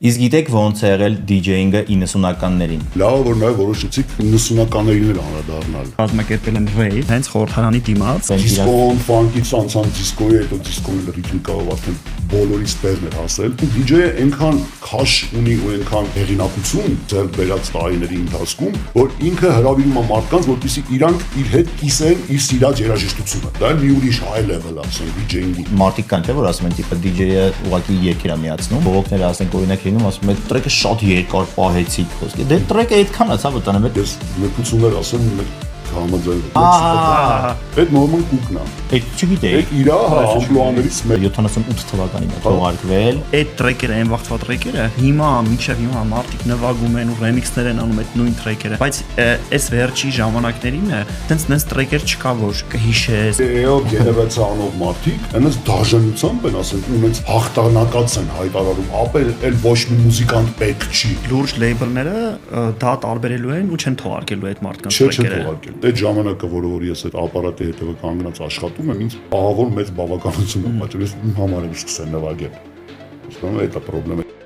Իսկ գիտեք ոնց է եղել DJ-ինգը 90-ականներին։ Լավ որ նաև որոշեցիք 90-ականներին անդրադառնալ։ Կազմակերպել են ռեյվ, հենց խորհրդարանի դիմաց։ Դիսկոն, ֆանկից անցան դիսկոյի, հետո դիսկոն ռիթմիկով արդեն բոլորի ստեղն էր հասել։ DJ-ը այնքան քաշ ունի ու այնքան հեղինակություն ձեռք բերած տարիների ընթացքում, որ ինքը հրավիրում է մարդկանց, որպեսզի իրանք իր հետ կիսեն իր սիրած երաժշտությունը։ Դա մի ուրիշ high level ասենք DJ-ի։ Մարդիկ կան թե որ ասում են տիպը DJ-ը ուղղակի երգեր է միացնում, բողոքները ասենք օրինակ լինում, ասում են տրեկը շատ երկար պահեցիք խոսքի։ Դե տրեկը այդքան է, ցա վտանը։ Ես նկություններ ասեմ համաձայնվում։ Այդ նորմալ կուկն է։ Այդ չգիտեի։ Այդ իրա ամպլուաներից 78 թվականին է թողարկվել։ Այդ տրեքերը, այն վաղվա տրեքերը, հիմա մինչև հիմա մարդիկ նվագում են ու ռեմիքսներ են անում այդ նույն տրեքերը, բայց այս վերջի ժամանակներին տենց տրեքեր չկա որ կհիշես։ Էով գերեվացա անող մարդիկ, այնպես դաժանությամբ են ասենք ունենց հաղթանակած են հայտարարում, ապել էլ ոչ մի մուզիկանտ պետք չի։ Լուրջ լեյբլները դա տարբերելու են ու չեն թողարկելու այդ մարդկանց տրեքերը։ Թողարկել։ Այդ ժամանակը, որը ես այդ ապարատի հետևը կանգնած աշխատում եմ, ինձ ահավոր մեծ բավականություն է պատճառել, իմ համար եմ սկսել նվագել։ Իսկ դա է պրոբլեմը։